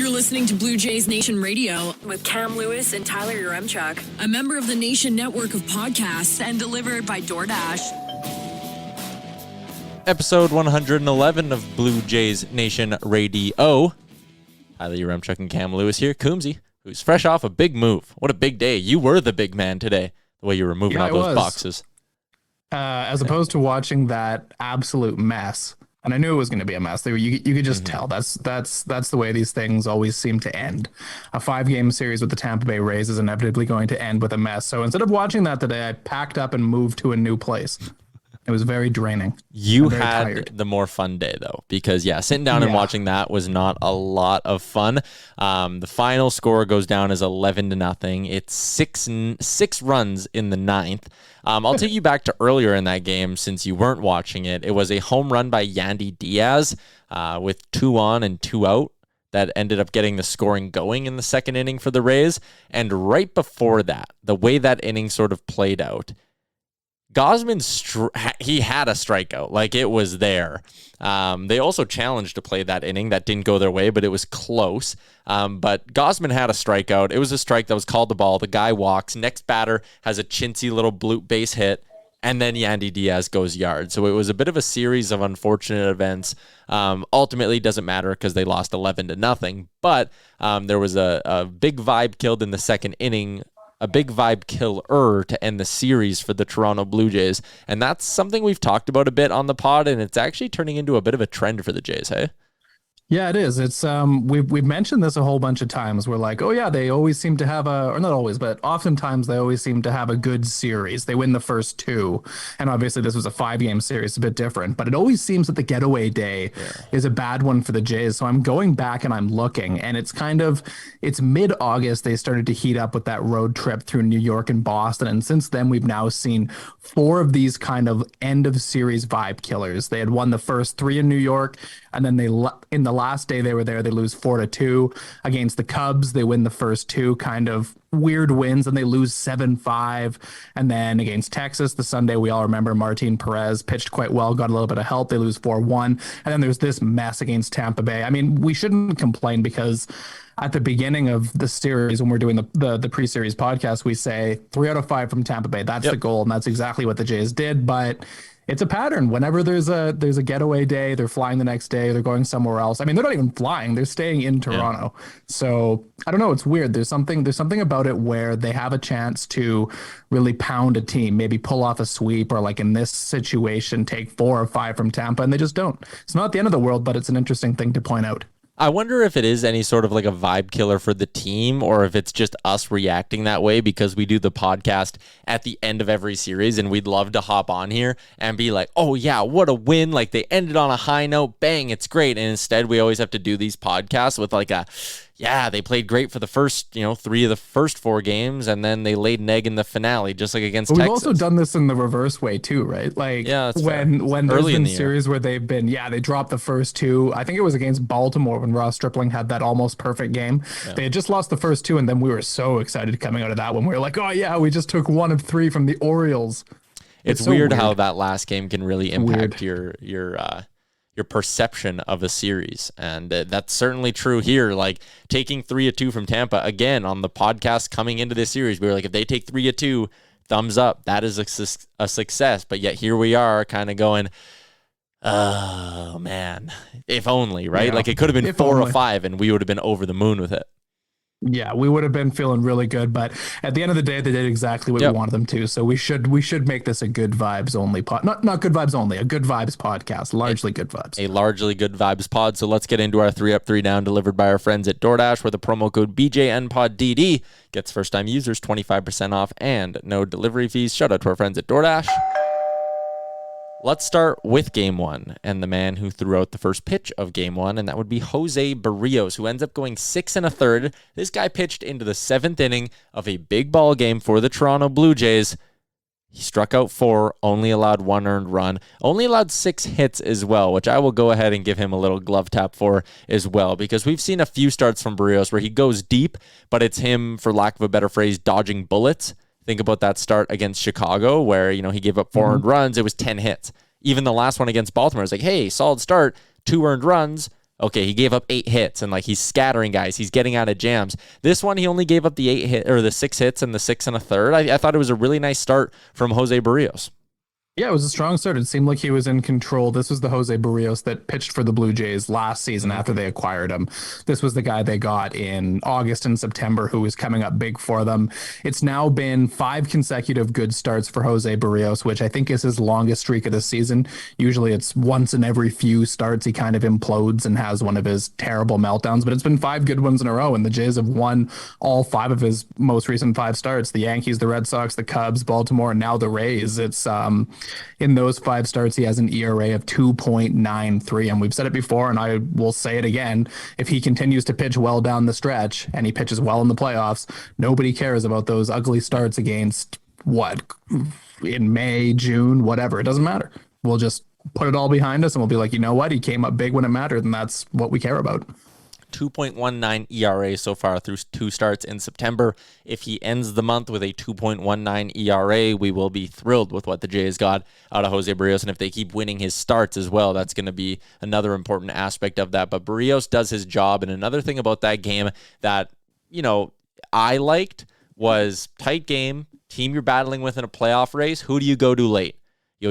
You're listening to Blue Jays Nation Radio with Cam Lewis and Tyler Yaremchuk, a member of the Nation network of podcasts and delivered by DoorDash. Episode 111 of Blue Jays Nation Radio. Tyler Yaremchuk and Cam Lewis here. Coombsy, who's fresh off a big move. What a big day. You were the big man today, the way you were moving all those boxes. As opposed to watching that absolute mess. And I knew it was going to be a mess. You could just tell. That's the way these things always seem to end. A 5-game series with the Tampa Bay Rays is inevitably going to end with a mess. So instead of watching that today, I packed up and moved to a new place. It was very draining. You had the more fun day, though, because, sitting down and watching that was not a lot of fun. The final score goes down as 11-0. It's six runs in the ninth. I'll take you back to earlier in that game since you weren't watching it. It was a home run by Yandy Diaz with 2 on and 2 out that ended up getting the scoring going in the second inning for the Rays. And right before that, the way that inning sort of played out, Gausman, he had a strikeout. Like, it was there. They also challenged to play that inning. That didn't go their way, but it was close. But Gausman had a strikeout. It was a strike that was called the ball. The guy walks. Next batter has a chintzy little bloop base hit, and then Yandy Diaz goes yard. So it was a bit of a series of unfortunate events. Ultimately, it doesn't matter because they lost 11-0. But there was a big vibe killed in the second inning, a big vibe killer to end the series for the Toronto Blue Jays. And that's something we've talked about a bit on the pod, and it's actually turning into a bit of a trend for the Jays, hey? Yeah, it is. It's we've mentioned this a whole bunch of times. We're like, oh yeah, they always seem to have or not always, but oftentimes they always seem to have a good series. They win the first 2, and obviously this was a 5-game series, a bit different. But it always seems that the getaway day is a bad one for the Jays. So I'm going back and I'm looking, and it's mid-August. They started to heat up with that road trip through New York and Boston, and since then we've now seen 4 of these kind of end of series vibe killers. They had won the first 3 in New York, and then in the last day they were there, they lose 4-2 against the Cubs. They win the first 2 kind of weird wins, and they lose 7-5. And then against Texas, the Sunday we all remember, Martin Perez pitched quite well, got a little bit of help. They lose 4-1. And then there's this mess against Tampa Bay. I mean, we shouldn't complain because at the beginning of the series, when we're doing the pre-series podcast, we say 3 out of 5 from Tampa Bay. That's the goal, and that's exactly what the Jays did. But it's a pattern. Whenever there's a getaway day, they're flying the next day, they're going somewhere else. I mean, they're not even flying, they're staying in Toronto. So I don't know, it's weird. There's something about it where they have a chance to really pound a team, maybe pull off a sweep, or like in this situation, take 4 or 5 from Tampa, and they just don't. It's not the end of the world, but it's an interesting thing to point out. I wonder if it is any sort of like a vibe killer for the team, or if it's just us reacting that way because we do the podcast at the end of every series, and we'd love to hop on here and be like, oh yeah, what a win. Like, they ended on a high note. Bang, it's great. And instead we always have to do these podcasts with like they played great for the first, 3 of the first 4 games, and then they laid an egg in the finale, just like against Texas. We've also done this in the reverse way too, right? Like, when there's been series where they've been, they dropped the first 2. I think it was against Baltimore when Ross Stripling had that almost perfect game. Yeah. They had just lost the first 2, and then we were so excited coming out of that one. We were like, oh yeah, we just took 1 of 3 from the Orioles. It's so weird how that last game can really impact your perception of a series. And that's certainly true here. Like, taking 3-2 from Tampa, again, on the podcast coming into this series, we were like, if they take 3-2, thumbs up, that is a success. But yet here we are kind of going, oh man, if only, right? Yeah, like, it could have been 4 or 5 and we would have been over the moon with it. Yeah, we would have been feeling really good, but at the end of the day, they did exactly what we wanted them to. So we should make this a good vibes only pod, not good vibes only, a good vibes podcast, largely good vibes. A largely good vibes pod. So let's get into our 3 Up 3 Down delivered by our friends at DoorDash, where the promo code BJNPodDD gets first time users 25% off and no delivery fees. Shout out to our friends at DoorDash. Let's start with Game 1 and the man who threw out the first pitch of Game 1, and that would be Jose Barrios, who ends up going 6 1/3. This guy pitched into the 7th inning of a big ball game for the Toronto Blue Jays. He struck out 4, only allowed 1 earned run, only allowed 6 hits as well, which I will go ahead and give him a little glove tap for as well, because we've seen a few starts from Barrios where he goes deep, but it's him, for lack of a better phrase, dodging bullets. Think about that start against Chicago where, he gave up 4 earned runs. It was 10 hits. Even the last one against Baltimore was like, hey, solid start, 2 earned runs, okay, he gave up 8 hits and like he's scattering guys. He's getting out of jams. This one, he only gave up the 6 hits and the 6 1/3. I thought it was a really nice start from Jose Barrios. Yeah, it was a strong start. It seemed like he was in control. This was the Jose Barrios that pitched for the Blue Jays last season after they acquired him. This was the guy they got in August and September who was coming up big for them. It's now been 5 consecutive good starts for Jose Barrios, which I think is his longest streak of the season. Usually it's once in every few starts he kind of implodes and has one of his terrible meltdowns, but it's been 5 good ones in a row, and the Jays have won all 5 of his most recent 5 starts. The Yankees, the Red Sox, the Cubs, Baltimore, and now the Rays. It's in those 5 starts, he has an ERA of 2.93. And we've said it before, and I will say it again. If he continues to pitch well down the stretch and he pitches well in the playoffs, nobody cares about those ugly starts against in May, June, whatever. It doesn't matter. We'll just put it all behind us and we'll be like, you know what? He came up big when it mattered, and that's what we care about. 2.19 ERA so far through 2 starts in September. If he ends the month with a 2.19 ERA, we will be thrilled with what the Jays got out of Jose Barrios. And if they keep winning his starts as well, that's going to be another important aspect of that. But Barrios does his job. And another thing about that game that, I liked was tight game, team you're battling with in a playoff race. Who do you go to late?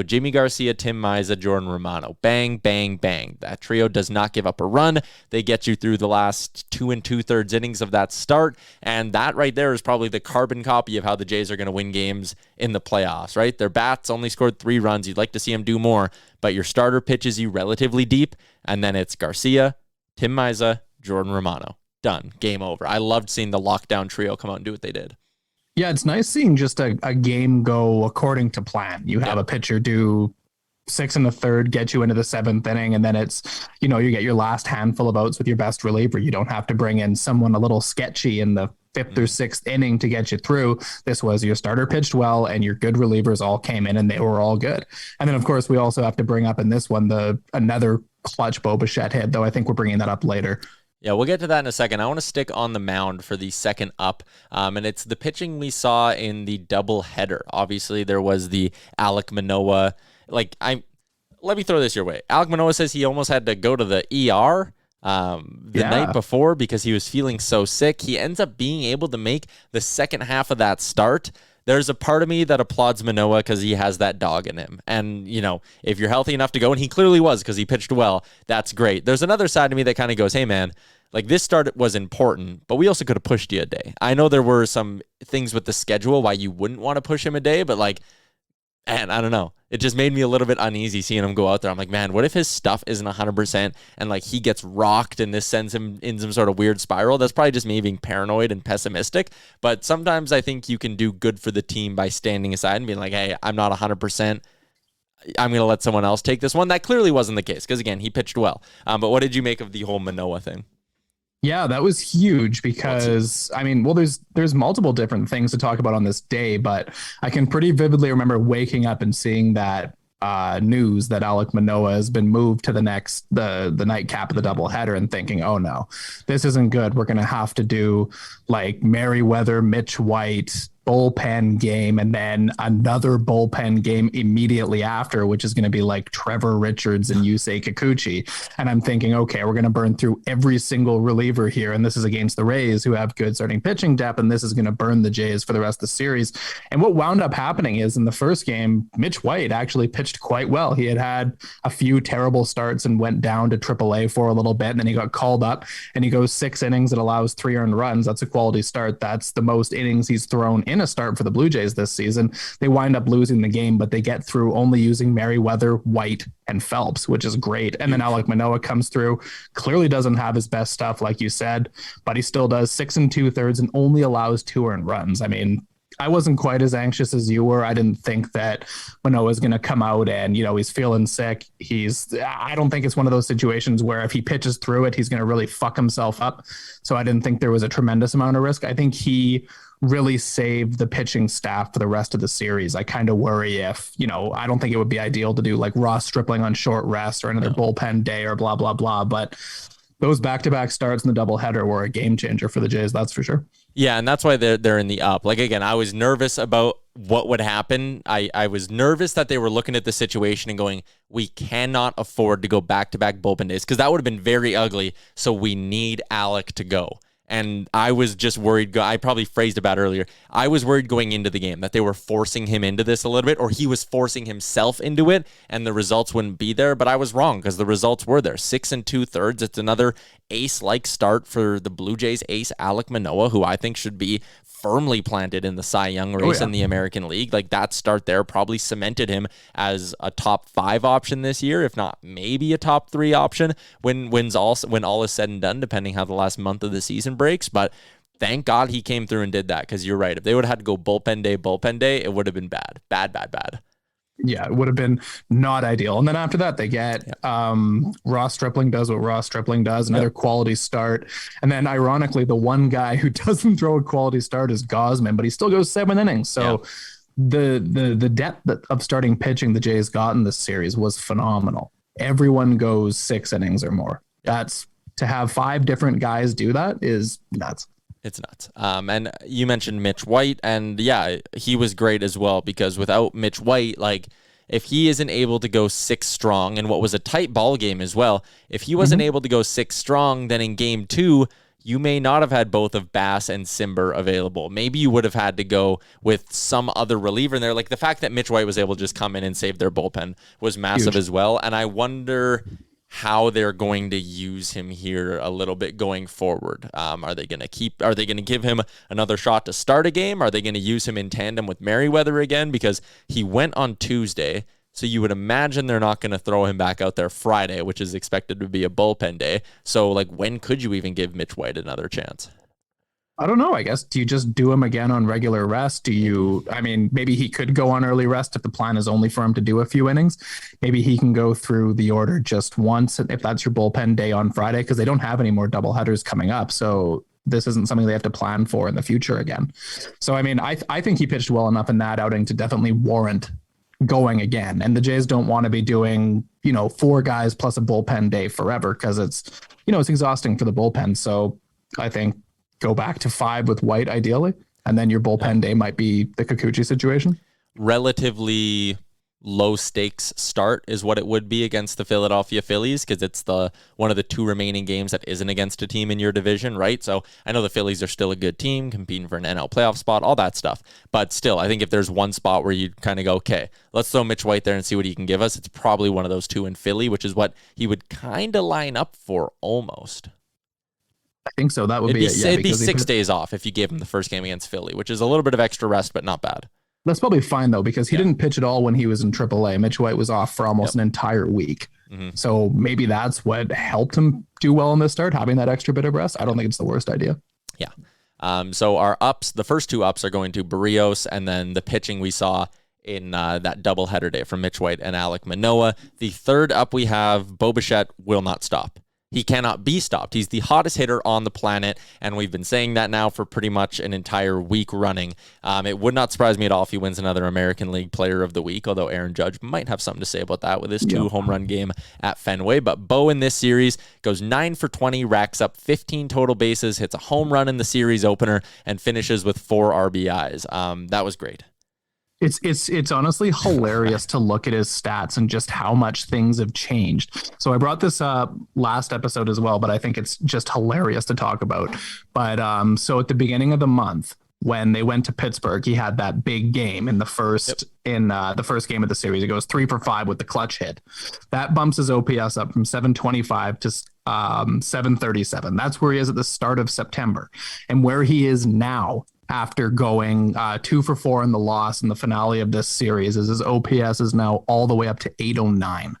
Jimmy Garcia, Tim Maiza, Jordan Romano. Bang, bang, bang. That trio does not give up a run. They get you through the last 2 2/3 innings of that start. And that right there is probably the carbon copy of how the Jays are going to win games in the playoffs, right? Their bats only scored 3 runs. You'd like to see them do more, but your starter pitches you relatively deep. And then it's Garcia, Tim Maiza, Jordan Romano. Done. Game over. I loved seeing the lockdown trio come out and do what they did. Yeah, it's nice seeing just a game go according to plan. You have a pitcher do 6 1/3, get you into the 7th inning, and then it's, you get your last handful of outs with your best reliever. You don't have to bring in someone a little sketchy in the 5th or 6th inning to get you through. This was your starter pitched well, and your good relievers all came in, and they were all good. And then, of course, we also have to bring up in this one another clutch Bo Bichette hit, though I think we're bringing that up later. Yeah, we'll get to that in a second. I want to stick on the mound for the second up, and it's the pitching we saw in the doubleheader. Obviously, there was the Alek Manoah. Let me throw this your way. Alek Manoah says he almost had to go to the ER the night before because he was feeling so sick. He ends up being able to make the second half of that start. There's a part of me that applauds Manoah because he has that dog in him. And, if you're healthy enough to go, and he clearly was because he pitched well, that's great. There's another side to me that kind of goes, hey, man, this start was important, but we also could have pushed you a day. I know there were some things with the schedule why you wouldn't want to push him a day, but man, I don't know. It just made me a little bit uneasy seeing him go out there. I'm like, man, what if his stuff isn't 100% and he gets rocked and this sends him in some sort of weird spiral? That's probably just me being paranoid and pessimistic. But sometimes I think you can do good for the team by standing aside and being like, hey, I'm not 100%. I'm going to let someone else take this one. That clearly wasn't the case because, again, he pitched well. But what did you make of the whole Manoah thing? Yeah, that was huge because, there's multiple different things to talk about on this day, but I can pretty vividly remember waking up and seeing that news that Alek Manoah has been moved to the nightcap of the doubleheader and thinking, oh no, this isn't good. We're going to have to do Merriweather, Mitch White, bullpen game, and then another bullpen game immediately after, which is going to be Trevor Richards and Yusei Kikuchi. And I'm thinking, okay, we're going to burn through every single reliever here. And this is against the Rays, who have good starting pitching depth. And this is going to burn the Jays for the rest of the series. And what wound up happening is in the first game, Mitch White actually pitched quite well. He had a few terrible starts and went down to AAA for a little bit. And then he got called up and he goes 6 innings and allows 3 earned runs. That's a quality start. That's the most innings he's thrown in a start for the Blue Jays this season. They wind up losing the game, but they get through only using Merriweather, White, and Phelps, which is great. And then Alek Manoah comes through, clearly doesn't have his best stuff, like you said, but he still does 6 2/3 and only allows 2 earned runs. I wasn't quite as anxious as you were. I didn't think that Manoah is going to come out and, he's feeling sick. I don't think it's one of those situations where if he pitches through it, he's going to really fuck himself up. So I didn't think there was a tremendous amount of risk. I think he really saved the pitching staff for the rest of the series. I kind of worry if, I don't think it would be ideal to do Ross Stripling on short rest or another bullpen day or blah, blah, blah. But those back-to-back starts in the doubleheader were a game changer for the Jays. That's for sure. Yeah, and that's why they're in the up. Again, I was nervous about what would happen. I was nervous that they were looking at the situation and going, we cannot afford to go back-to-back bullpen days because that would have been very ugly. So we need Alec to go. And I was just worried. I probably phrased it bad earlier. I was worried going into the game that they were forcing him into this a little bit, or he was forcing himself into it, and the results wouldn't be there. But I was wrong because the results were there. 6 2/3. It's another ace-like start for the Blue Jays ace, Alek Manoah, who I think should be firmly planted in the Cy Young race in the American League. Like that start there probably cemented him as a top 5 option this year, if not maybe a top 3 option when all is said and done, depending how the last month of the season breaks. But thank God he came through and did that, because you're right. If they would have had to go bullpen day, it would have been bad. Yeah, it would have been not ideal. And then after that, they get Ross Stripling does what Ross Stripling does, another quality start. And then ironically, the one guy who doesn't throw a quality start is Gosman, but he still goes 7 innings. So the depth of starting pitching the Jays got in this series was phenomenal. Everyone goes 6 innings or more. That's to have 5 different guys do that is nuts. It's nuts. And you mentioned Mitch White, and yeah, he was great as well, because without Mitch White, like if he isn't able to go 6 strong in what was a tight ball game as well, if he wasn't able to go 6 strong, then in game 2, you may not have had both of Bass and Simber available. Maybe you would have had to go with some other reliever in there. Like the fact that Mitch White was able to just come in and save their bullpen was massive as well. And I wonder how they're going to use him here a little bit going forward. Are they going to give him another shot to start a game? Are they going to use him in tandem with Merriweather again? Because he went on Tuesday, so you would imagine they're not going to throw him back out there Friday, which is expected to be a bullpen day. So like, when could you even give Mitch White another chance? I don't know. I guess, do you just do him again on regular rest? Maybe he could go on early rest if the plan is only for him to do a few innings. Maybe he can go through the order just once if that's your bullpen day on Friday, because they don't have any more doubleheaders coming up. So this isn't something they have to plan for in the future again. So, I think he pitched well enough in that outing to definitely warrant going again. And the Jays don't want to be doing, 4 guys plus a bullpen day forever, because it's exhausting for the bullpen. So I think go back to 5 with White ideally, and then your bullpen day might be the Kikuchi situation. Relatively low stakes start is what it would be against the Philadelphia Phillies, because it's one of the 2 remaining games that isn't against a team in your division, right? So I know the Phillies are still a good team, competing for an NL playoff spot, all that stuff. But still, I think if there's one spot where you kind of go, okay, let's throw Mitch White there and see what he can give us, it's probably one of those 2 in Philly, which is what he would kind of line up for almost. I think so. That would be it. Yeah, it'd be 6 days off if you gave him the first game against Philly, which is a little bit of extra rest, but not bad. That's probably fine, though, because he didn't pitch at all when he was in AAA. Mitch White was off for almost an entire week. So maybe that's what helped him do well in this start, having that extra bit of rest. I don't think it's the worst idea. Yeah. So our ups, the first 2 ups are going to Barrios, and then the pitching we saw in that doubleheader day from Mitch White and Alek Manoah. The third up we have, Bo Bichette will not stop. He cannot be stopped. He's the hottest hitter on the planet, and we've been saying that now for pretty much an entire week running. It would not surprise me at all if he wins another American League Player of the Week, although Aaron Judge might have something to say about that with his 2 home run game at Fenway. But Bo in this series goes 9 for 20, racks up 15 total bases, hits a home run in the series opener, and finishes with 4 RBIs. That was great. It's honestly hilarious to look at his stats and just how much things have changed. So I brought this up last episode as well, but I think it's just hilarious to talk about. But so at the beginning of the month, when they went to Pittsburgh, he had that big game in the first the first game of the series. He goes 3 for 5 with the clutch hit. That bumps his OPS up from 725 to 737. That's where he is at the start of September, and where he is now, after going 2 for 4 in the loss in the finale of this series, is his OPS is now all the way up to 809.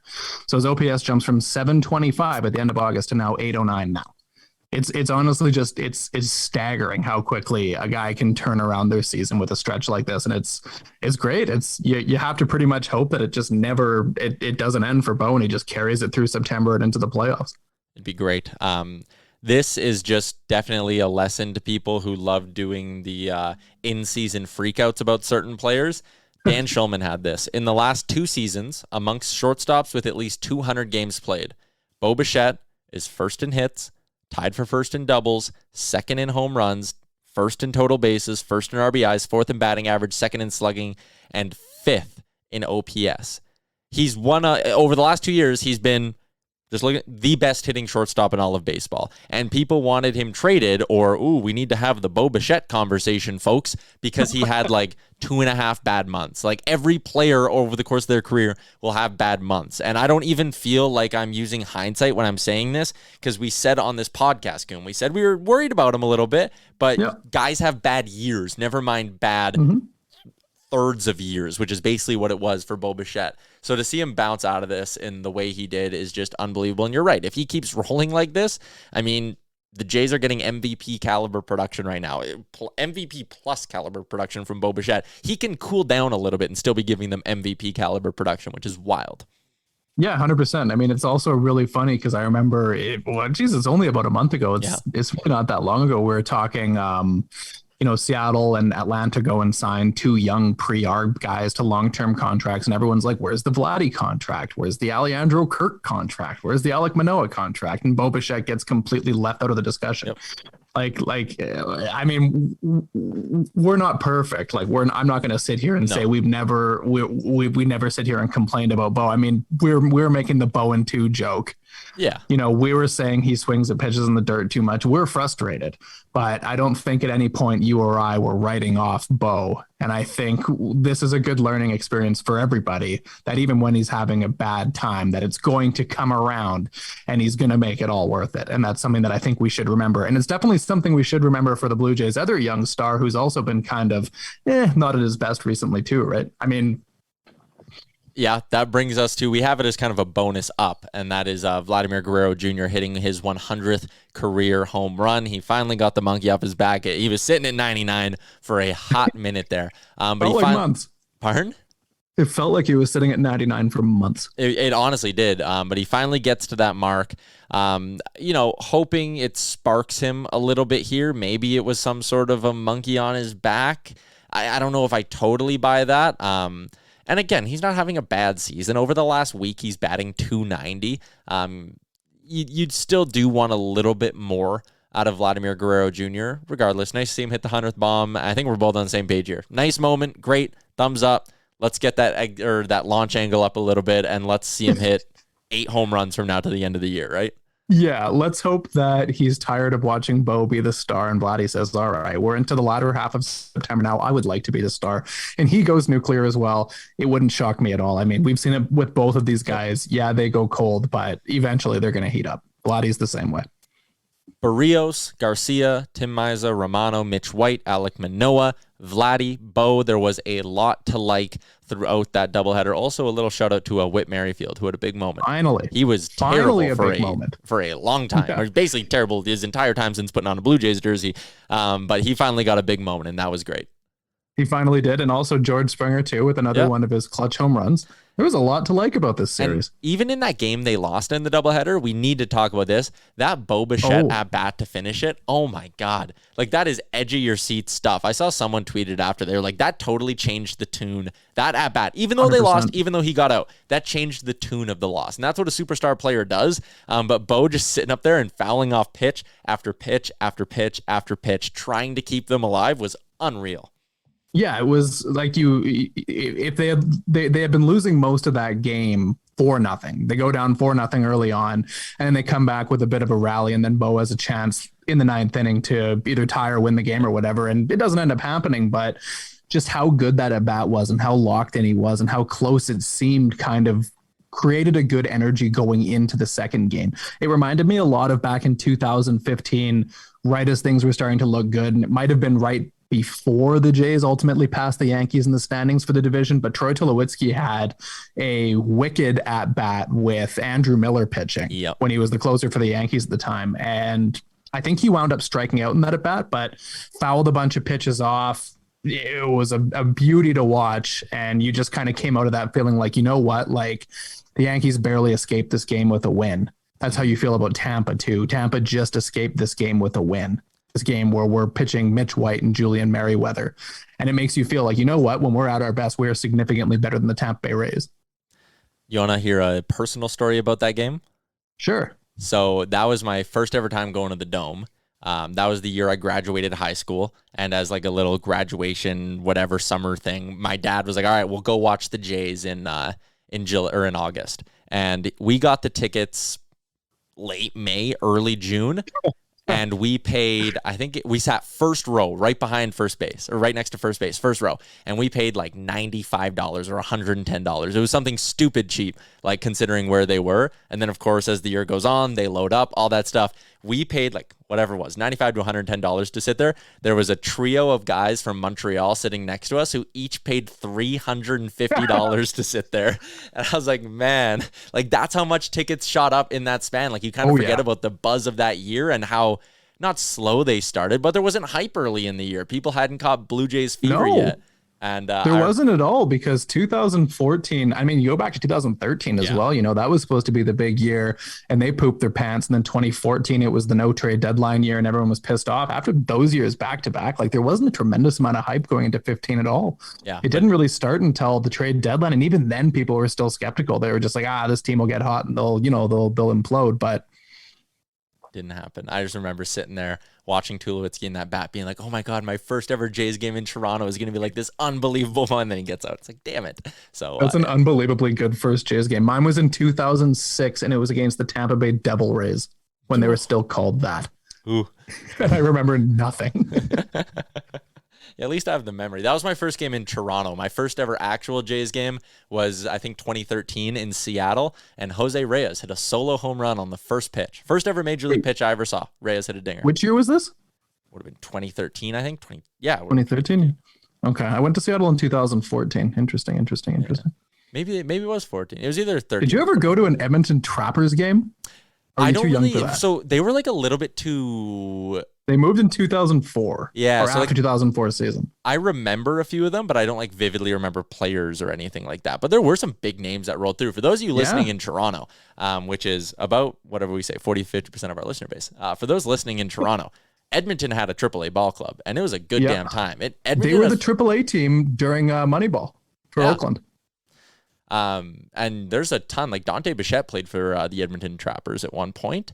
So his OPS jumps from 725 at the end of August to now 809 now. It's honestly just it's staggering how quickly a guy can turn around their season with a stretch like this, and it's great. It's you have to pretty much hope that it just never it doesn't end for Bo, and he just carries it through September and into the playoffs. It'd be great. This is just definitely a lesson to people who love doing the in-season freakouts about certain players. Dan Shulman had this. In the last 2 seasons, amongst shortstops with at least 200 games played, Bo Bichette is first in hits, tied for first in doubles, second in home runs, first in total bases, first in RBIs, fourth in batting average, second in slugging, and fifth in OPS. He's won over the last 2 years, he's been just look at the best hitting shortstop in all of baseball. And people wanted him traded, or, we need to have the Bo Bichette conversation, folks, because he had like 2.5 bad months. Like every player over the course of their career will have bad months. And I don't even feel like I'm using hindsight when I'm saying this, because we said on this podcast, Goon, we said we were worried about him a little bit, but guys have bad years, never mind bad thirds of years, which is basically what it was for Bo Bichette. So to see him bounce out of this in the way he did is just unbelievable. And you're right. If he keeps rolling like this, I mean, the Jays are getting MVP caliber production right now. MVP plus caliber production from Bo Bichette. He can cool down a little bit and still be giving them MVP caliber production, which is wild. Yeah, 100%. I mean, it's also really funny because I remember, it's only about a month ago. It's really not that long ago. We were talking, Seattle and Atlanta go and sign 2 young pre-arb guys to long-term contracts. And everyone's like, where's the Vladdy contract? Where's the Alejandro Kirk contract? Where's the Alek Manoah contract? And Bo Bichette gets completely left out of the discussion. Yep. I mean, we're not perfect. I'm not going to sit here and say we never sit here and complained about Bo. I mean, we're making the Bo and 2 joke. Yeah. We were saying he swings at pitches in the dirt too much. We're frustrated, but I don't think at any point you or I were writing off Bo. And I think this is a good learning experience for everybody, that even when he's having a bad time, that it's going to come around and he's going to make it all worth it. And that's something that I think we should remember. And it's definitely something we should remember for the Blue Jays' other young star, who's also been kind of not at his best recently too, right? I mean, yeah, that brings us to, we have it as kind of a bonus up, and that is Vladdy Jr. hitting his 100th career home run. He finally got the monkey off his back. He was sitting at 99 for a hot minute there. But he months. Pardon? It felt like he was sitting at 99 for months. It honestly did. But he finally gets to that mark. Hoping it sparks him a little bit here. Maybe it was some sort of a monkey on his back. I don't know if I totally buy that. And again, he's not having a bad season. Over the last week, he's batting .290. You'd still do want a little bit more out of Vladdy Jr. Regardless, nice to see him hit the 100th bomb. I think we're both on the same page here. Nice moment, great, thumbs up. Let's get that launch angle up a little bit, and let's see him hit 8 home runs from now to the end of the year, right? Yeah, let's hope that he's tired of watching Bo be the star and Vladdy says, all right, we're into the latter half of September now. I would like to be the star. And he goes nuclear as well. It wouldn't shock me at all. I mean, we've seen it with both of these guys. Yeah, they go cold, but eventually they're going to heat up. Vladdy's the same way. Barrios, Garcia, Tim Maiza, Romano, Mitch White, Alek Manoah, Vladdy, Bo. There was a lot to like throughout that doubleheader. Also, a little shout out to Whit Merrifield, who had a big moment. Finally. He was terrible for a long time. Yeah. Or basically terrible his entire time since putting on a Blue Jays jersey. But he finally got a big moment, and that was great. He finally did. And also George Springer, too, with another one of his clutch home runs. There was a lot to like about this series. And even in that game they lost in the doubleheader, we need to talk about this. That Bo Bichette at bat to finish it. Oh my God. Like, that is edge of your seat stuff. I saw someone tweeted after, they were like, that totally changed the tune. That at bat, even though 100%. They lost, even though he got out, that changed the tune of the loss. And that's what a superstar player does. But Bo just sitting up there and fouling off pitch after pitch after pitch after pitch, trying to keep them alive was unreal. Yeah, it was like if they had been losing most of that game 4-0. They go down 4-0 early on, and then they come back with a bit of a rally, and then Bo has a chance in the 9th inning to either tie or win the game or whatever. And it doesn't end up happening, but just how good that at bat was and how locked in he was and how close it seemed kind of created a good energy going into the second game. It reminded me a lot of back in 2015, right as things were starting to look good. And it might have been right before the Jays ultimately passed the Yankees in the standings for the division, but Troy Tulowitzki had a wicked at-bat with Andrew Miller pitching when he was the closer for the Yankees at the time. And I think he wound up striking out in that at-bat, but fouled a bunch of pitches off. It was a beauty to watch, and you just kind of came out of that feeling like, you know what, like the Yankees barely escaped this game with a win. That's how you feel about Tampa, too. Tampa just escaped this game with a win. This game where we're pitching Mitch White and Julian Merriweather. And it makes you feel like, you know what, when we're at our best, we're significantly better than the Tampa Bay Rays. You want to hear a personal story about that game? Sure. So that was my first ever time going to the Dome. That was the year I graduated high school, and as like a little graduation, whatever summer thing, my dad was like, "All right, we'll go watch the Jays in August," and we got the tickets late May, early June. And we paid, I think we sat first row, right behind first base, or right next to first base, first row. And we paid like $95 or $110. It was something stupid cheap, like considering where they were. And then, of course, as the year goes on, they load up, all that stuff. We paid like whatever it was, $95 to $110 to sit there. There was a trio of guys from Montreal sitting next to us who each paid $350 to sit there. And I was like, man, like that's how much tickets shot up in that span. Like you kind of forget about the buzz of that year and how not slow they started, but there wasn't hype early in the year. People hadn't caught Blue Jays fever yet. And there wasn't at all, because 2014, I mean, you go back to 2013 as well, you know, that was supposed to be the big year and they pooped their pants. And then 2014, it was the no trade deadline year and everyone was pissed off. After those years back to back, like there wasn't a tremendous amount of hype going into 15 at all. Yeah, it didn't really start until the trade deadline. And even then people were still skeptical. They were just like, this team will get hot and they'll implode. But didn't happen. I just remember sitting there watching Tulowitzki in that bat being like, oh my God, my first ever Jays game in Toronto is going to be like this unbelievable one. And then he gets out. It's like, damn it. So that's an unbelievably good first Jays game. Mine was in 2006 and it was against the Tampa Bay Devil Rays when they were still called that. Ooh. And I remember nothing. Yeah, at least I have the memory. That was my first game in Toronto. My first ever actual Jays game was, I think, 2013 in Seattle, and Jose Reyes hit a solo home run on the first pitch. First ever Major League pitch I ever saw. Reyes hit a dinger. Which year was this? Would have been 2013, I think. 2013? Okay, I went to Seattle in 2014. Interesting. Yeah. Maybe it was 14. It was either 13. Did you ever go to an Edmonton Trappers game? I don't really. So they were like a little bit too. They moved in 2004. Yeah, or so after 2004 season. I remember a few of them, but I don't like vividly remember players or anything like that. But there were some big names that rolled through. For those of you listening in Toronto, which is about whatever we say, 40-50% of our listener base. For those listening in Toronto, Edmonton had a AAA ball club, and it was a good damn time. They were the AAA team during Moneyball for Oakland. And there's a ton, like Dante Bichette played for the Edmonton Trappers at one point.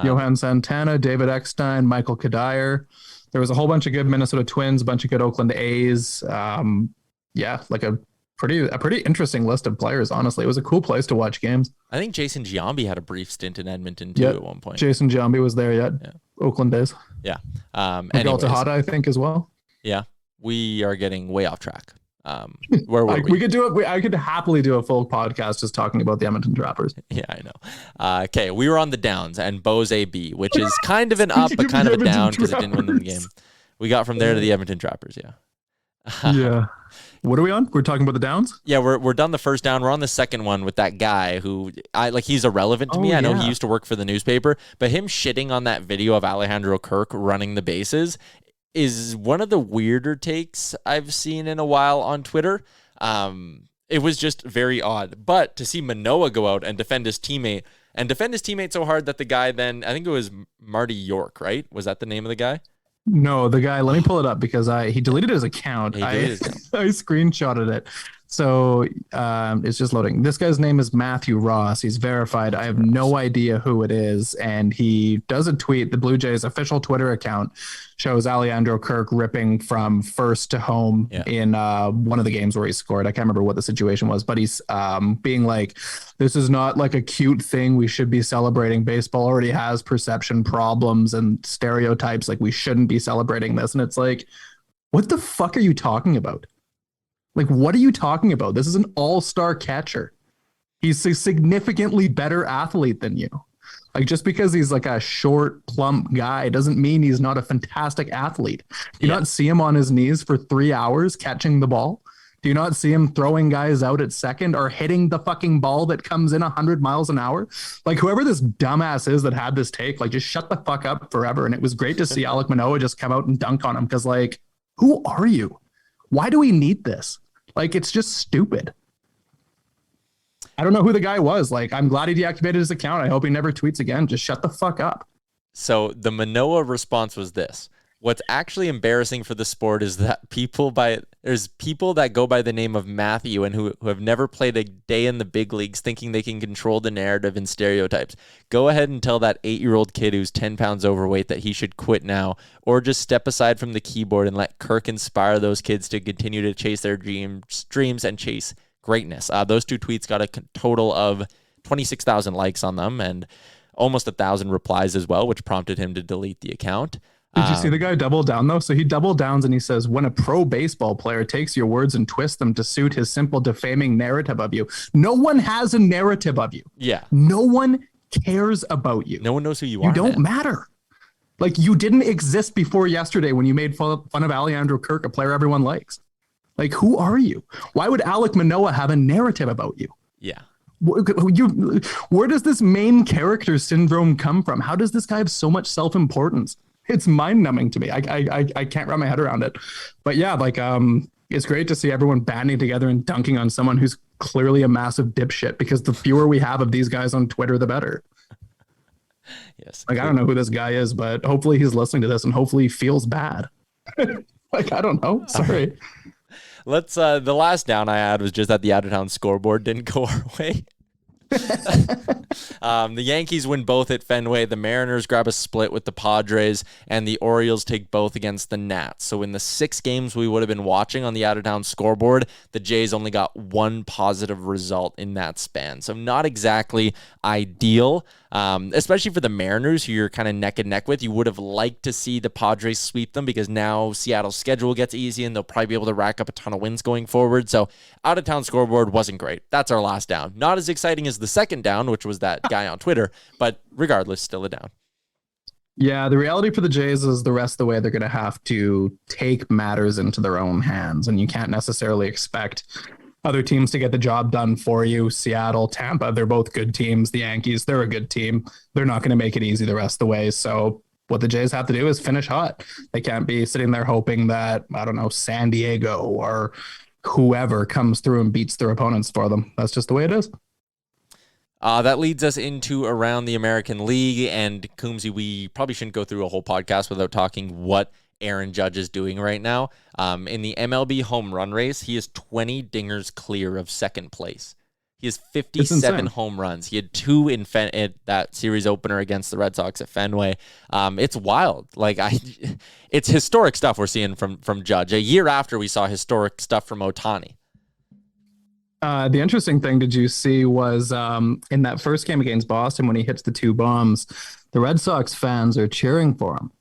Johan Santana, David Eckstein, Michael Kadire. There was a whole bunch of good Minnesota Twins, a bunch of good Oakland A's. Like a pretty interesting list of players, honestly. It was a cool place to watch games. I think Jason Giambi had a brief stint in Edmonton too at one point. Jason Giambi was there, Oakland days. Yeah. Miguel Tejada, I think, as well. Yeah. We are getting way off track. Where were we? We could do it. I could happily do a full podcast just talking about the Edmonton Trappers. Yeah, I know. Okay, we were on the downs and Bo's AB, which is kind of an up, but kind of a down because it didn't win them the game. We got from there to the Edmonton Trappers. Yeah. Yeah. What are we on? We're talking about the downs? Yeah, we're done the first down. We're on the second one with that guy who he's irrelevant to me. I know he used to work for the newspaper, but him shitting on that video of Alejandro Kirk running the bases is one of the weirder takes I've seen in a while on Twitter. It was just very odd. But to see Manoah go out and defend his teammate so hard that the guy then, I think it was Marty York, right? Was that the name of the guy? No, the guy, let me pull it up because he deleted his account. I screenshotted it. So it's just loading. This guy's name is Matthew Ross. He's verified. I have no idea who it is. And he does a tweet. The Blue Jays official Twitter account shows Alejandro Kirk ripping from first to home in one of the games where he scored. I can't remember what the situation was, but he's being like, this is not like a cute thing we should be celebrating. Baseball already has perception problems and stereotypes. Like, we shouldn't be celebrating this. And it's like, what the fuck are you talking about? Like, what are you talking about? This is an all-star catcher. He's a significantly better athlete than you. Like, just because he's like a short, plump guy doesn't mean he's not a fantastic athlete. Do you not see him on his knees for 3 hours catching the ball? Do you not see him throwing guys out at second or hitting the fucking ball that comes in 100 miles an hour? Like, whoever this dumbass is that had this take, like, just shut the fuck up forever. And it was great to see Alek Manoah just come out and dunk on him because, like, who are you? Why do we need this? Like, it's just stupid. I don't know who the guy was. Like, I'm glad he deactivated his account. I hope he never tweets again. Just shut the fuck up. So the Manoah response was this. What's actually embarrassing for the sport is that there's people that go by the name of Matthew and who have never played a day in the big leagues thinking they can control the narrative and stereotypes. Go ahead and tell that 8-year-old kid who's 10 pounds overweight that he should quit now, or just step aside from the keyboard and let Kirk inspire those kids to continue to chase their dreams and chase greatness. Those two tweets got a total of 26,000 likes on them and almost 1,000 replies as well, which prompted him to delete the account. Did you see the guy double down though? So he double downs and he says, when a pro baseball player takes your words and twists them to suit his simple defaming narrative of you, no one has a narrative of you. Yeah. No one cares about you. No one knows who you are. You don't matter. Like, you didn't exist before yesterday when you made fun of Alejandro Kirk, a player everyone likes. Like, who are you? Why would Alek Manoah have a narrative about you? Yeah. Where does this main character syndrome come from? How does this guy have so much self-importance? It's mind-numbing to me. I can't wrap my head around it. But yeah, like, it's great to see everyone banding together and dunking on someone who's clearly a massive dipshit, because the fewer we have of these guys on Twitter, the better. Yes. Like, I don't know who this guy is, but hopefully he's listening to this and hopefully he feels bad. Like, I don't know. Sorry. Let's the last down I had was just that the out-of-town scoreboard didn't go our way. The Yankees win both at Fenway. The Mariners grab a split with the Padres, and the Orioles take both against the Nats. So in the 6 games we would have been watching on the out-of-town scoreboard, the Jays only got 1 positive result in that span. So not exactly ideal, especially for the Mariners, who you're kind of neck and neck with. You would have liked to see the Padres sweep them, because now Seattle's schedule gets easy and they'll probably be able to rack up a ton of wins going forward. So out-of-town scoreboard wasn't great. That's our last down. Not as exciting as the second down, which was that guy on Twitter, but regardless, still a down. Yeah, the reality for the Jays is the rest of the way they're going to have to take matters into their own hands, and you can't necessarily expect other teams to get the job done for you. Seattle, Tampa, they're both good teams. The Yankees, they're a good team. They're not going to make it easy the rest of the way. So what the Jays have to do is finish hot. They can't be sitting there hoping that, I don't know, San Diego or whoever comes through and beats their opponents for them. That's just the way it is. That leads us into around the American League, and Coombsy, we probably shouldn't go through a whole podcast without talking what Aaron Judge is doing right now. In the MLB home run race, he is 20 dingers clear of second place. He has 57 home runs. He had 2 in that series opener against the Red Sox at Fenway. It's wild. Like, it's historic stuff we're seeing from Judge. A year after we saw historic stuff from Ohtani. The interesting thing, did you see, was in that first game against Boston when he hits the 2 bombs, the Red Sox fans are cheering for him.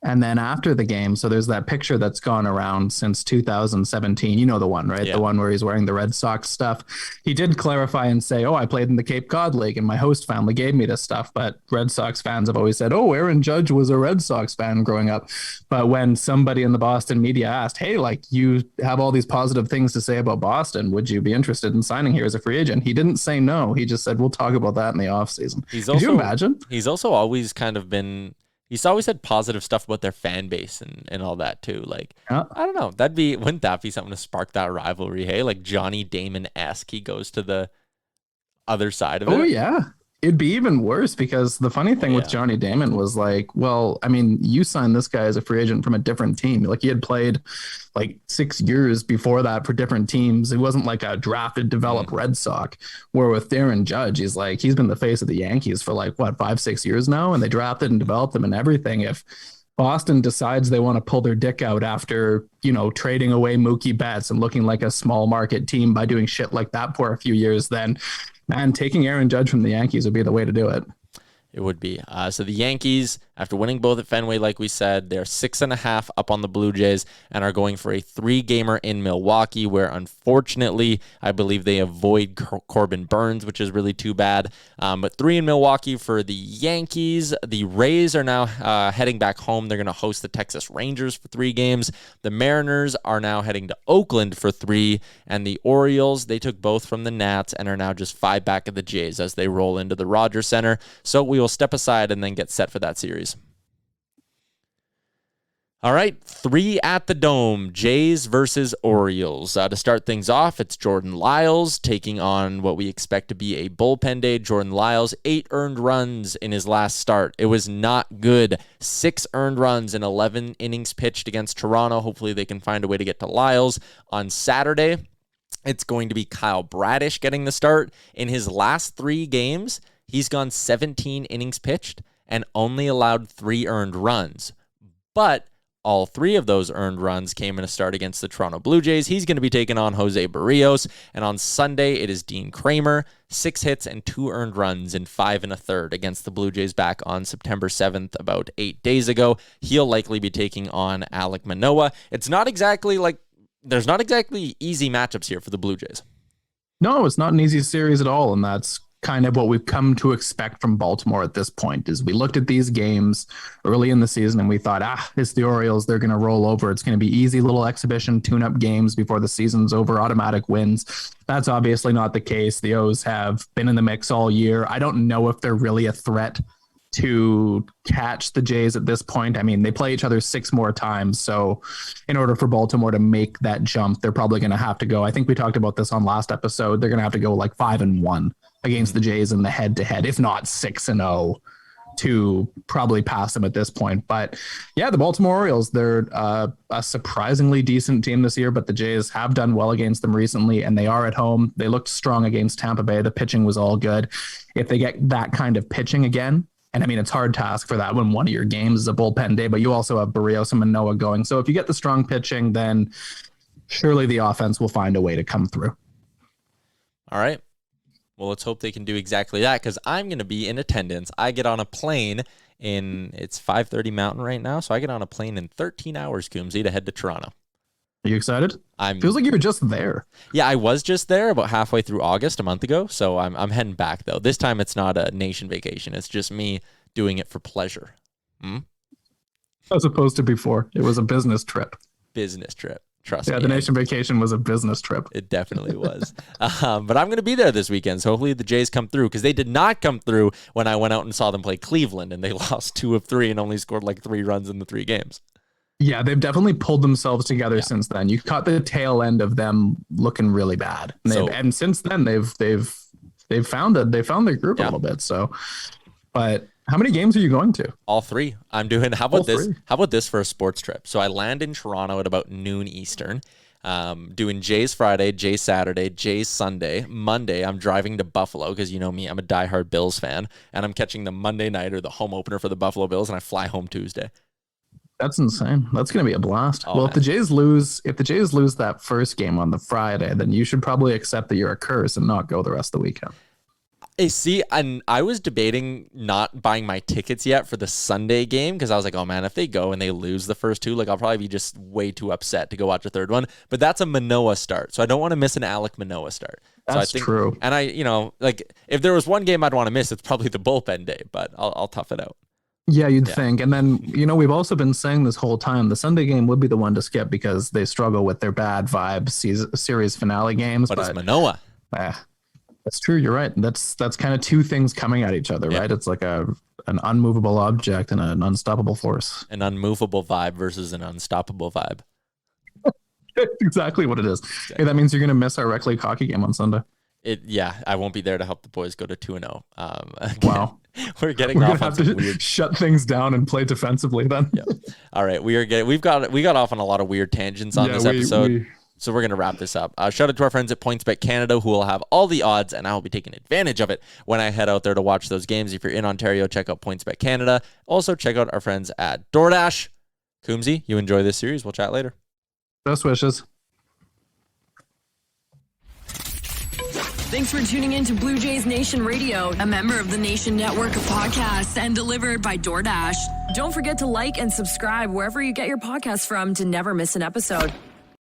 And then after the game, so there's that picture that's gone around since 2017. You know the one, right? Yeah. The one where he's wearing the Red Sox stuff. He did clarify and say, I played in the Cape Cod League and my host family gave me this stuff. But Red Sox fans have always said, Aaron Judge was a Red Sox fan growing up. But when somebody in the Boston media asked, hey, like, you have all these positive things to say about Boston, would you be interested in signing here as a free agent? He didn't say no. He just said, we'll talk about that in the offseason. Could you imagine? He's also always kind of been... He's always said positive stuff about their fan base and all that too. Like, I don't know. Wouldn't that be something to spark that rivalry? Hey, like Johnny Damon-esque, he goes to the other side of it. Oh yeah. It'd be even worse, because the funny thing with Johnny Damon was like, well, I mean, you signed this guy as a free agent from a different team. Like, he had played like 6 years before that for different teams. He wasn't like a drafted, developed Red Sox. Where with Aaron Judge, he's been the face of the Yankees for like, 5-6 years now, and they drafted and developed him and everything. If Boston decides they want to pull their dick out after, trading away Mookie Betts and looking like a small market team by doing shit like that for a few years, then man, taking Aaron Judge from the Yankees would be the way to do it. It would be. So the Yankees, after winning both at Fenway, like we said, they're 6.5 up on the Blue Jays and are going for a 3-gamer in Milwaukee, where unfortunately, I believe they avoid Corbin Burns, which is really too bad. But 3 in Milwaukee for the Yankees. The Rays are now heading back home. They're going to host the Texas Rangers for 3 games. The Mariners are now heading to Oakland for 3. And the Orioles, they took both from the Nats and are now just 5 back of the Jays as they roll into the Rogers Center. So we will step aside and then get set for that series. All right, 3 at the Dome, Jays versus Orioles. To start things off, it's Jordan Lyles taking on what we expect to be a bullpen day. Jordan Lyles, 8 earned runs in his last start. It was not good. 6 earned runs in 11 innings pitched against Toronto. Hopefully they can find a way to get to Lyles. On Saturday, it's going to be Kyle Bradish getting the start. In his last 3 games, he's gone 17 innings pitched and only allowed 3 earned runs. But all 3 of those earned runs came in a start against the Toronto Blue Jays. He's going to be taking on Jose Barrios. And on Sunday, it is Dean Kramer, 6 hits and 2 earned runs in 5 1/3 against the Blue Jays back on September 7th, about 8 days ago. He'll likely be taking on Alek Manoah. There's not exactly easy matchups here for the Blue Jays. No, it's not an easy series at all. And that's kind of what we've come to expect from Baltimore at this point. Is we looked at these games early in the season and we thought, it's the Orioles, they're going to roll over. It's going to be easy little exhibition tune-up games before the season's over, automatic wins. That's obviously not the case. The O's have been in the mix all year. I don't know if they're really a threat to catch the Jays at this point. I mean, they play each other 6 more times. So in order for Baltimore to make that jump, they're probably going to have to go. I think we talked about this on last episode. They're going to have to go like 5-1 against the Jays in the head-to-head, if not 6-0, to probably pass them at this point. But yeah, the Baltimore Orioles, they're a surprisingly decent team this year, but the Jays have done well against them recently, and they are at home. They looked strong against Tampa Bay. The pitching was all good. If they get that kind of pitching again, and I mean, it's hard to ask for that when one of your games is a bullpen day, but you also have Barrios and Manoah going. So if you get the strong pitching, then surely the offense will find a way to come through. All right. Well, let's hope they can do exactly that, because I'm going to be in attendance. I get on a plane it's 5:30 Mountain right now, so I get on a plane in 13 hours, Coombsy, to head to Toronto. Are you excited? Feels like you were just there. Yeah, I was just there about halfway through August a month ago, so I'm heading back, though. This time it's not a nation vacation. It's just me doing it for pleasure. As opposed to before. It was a business trip. Business trip. Trust me. Yeah, the nation vacation was a business trip. It definitely was. But I'm going to be there this weekend, so hopefully the Jays come through, because they did not come through when I went out and saw them play Cleveland, and they lost 2 of 3 and only scored like 3 runs in the 3 games. Yeah, they've definitely pulled themselves together since then. You caught the tail end of them looking really bad, and since then they've found their group a little bit. So, but how many games are you going to? All 3. I'm doing. How about this for a sports trip? So I land in Toronto at about noon Eastern. Doing Jays Friday, Jays Saturday, Jays Sunday. Monday, I'm driving to Buffalo, because you know me, I'm a diehard Bills fan, and I'm catching the Monday night or the home opener for the Buffalo Bills, and I fly home Tuesday. That's insane. That's going to be a blast. Well, if the Jays lose that first game on the Friday, then you should probably accept that you're a curse and not go the rest of the weekend. See, and I was debating not buying my tickets yet for the Sunday game, because I was like, oh man, if they go and they lose the first 2, like I'll probably be just way too upset to go watch a third one. But that's a Manoah start, so I don't want to miss an Alek Manoah start. That's true. And if there was one game I'd want to miss, it's probably the bullpen day, but I'll tough it out. Yeah, you'd think. And then, we've also been saying this whole time, the Sunday game would be the one to skip because they struggle with their bad vibe series finale games. But it's Manoah. That's true. You're right. That's kind of 2 things coming at each other, right? It's like an unmovable object and an unstoppable force. An unmovable vibe versus an unstoppable vibe. Exactly what it is. Exactly. Hey, that means you're going to miss our rec league hockey game on Sunday. I won't be there to help the boys go to 2-0. Wow. We're getting off on some weird. Shut things down and play defensively then. Yeah. All right, we got off on a lot of weird tangents on this episode. So we're going to wrap this up. Shout out to our friends at PointsBet Canada, who will have all the odds, and I will be taking advantage of it when I head out there to watch those games. If you're in Ontario, check out PointsBet Canada. Also, check out our friends at DoorDash. Coombsy, you enjoy this series. We'll chat later. Best wishes. Thanks for tuning in to Blue Jays Nation Radio, a member of the Nation Network of podcasts and delivered by DoorDash. Don't forget to like and subscribe wherever you get your podcasts from to never miss an episode.